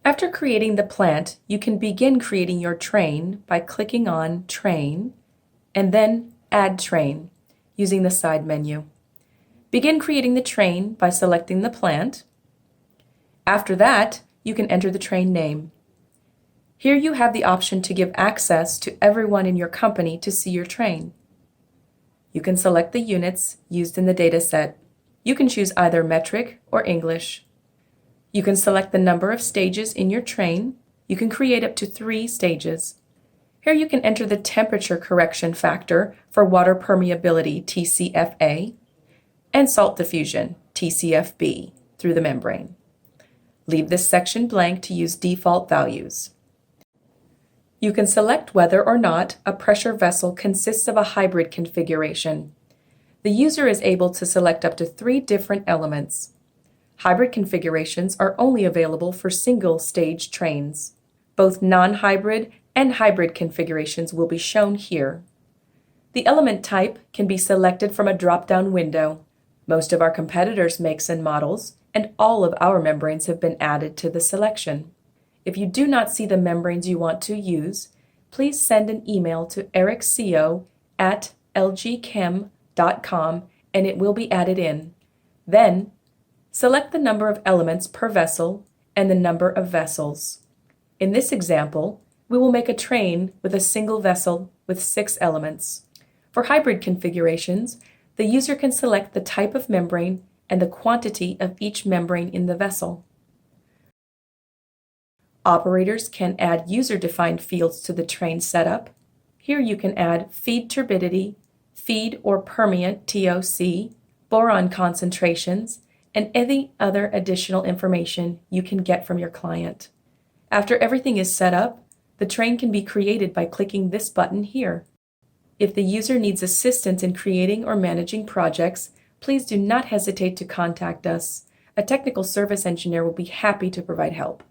After creating the plant, you can begin creating your train by clicking on Train and then Add Train using the side menu. Begin creating the train by selecting the plant. After that, you can enter the train name. Here you have the option to give access to everyone in your company to see your train. You can select the units used in the dataset. You can choose either metric or English. You can select the number of stages in your train. You can create up to 3 stages. Here you can enter the temperature correction factor for water permeability, TCFA, and salt diffusion, TCFB, through the membrane. Leave this section blank to use default values. You can select whether or not a pressure vessel consists of a hybrid configuration. The user is able to select up to 3 different elements. Hybrid configurations are only available for single-stage trains. Both non-hybrid and hybrid configurations will be shown here. The element type can be selected from a drop-down window. Most of our competitors' makes and models, and all of our membranes have been added to the selection. If you do not see the membranes you want to use, please send an email to ericco@lgchem.com and it will be added in. Then, select the number of elements per vessel and the number of vessels. In this example, we will make a train with a single vessel with 6 elements. For hybrid configurations, the user can select the type of membrane and the quantity of each membrane in the vessel. Operators can add user-defined fields to the train setup. Here you can add feed turbidity, feed or permeant TOC, boron concentrations, and any other additional information you can get from your client. After everything is set up, the train can be created by clicking this button here. If the user needs assistance in creating or managing projects, please do not hesitate to contact us. A technical service engineer will be happy to provide help.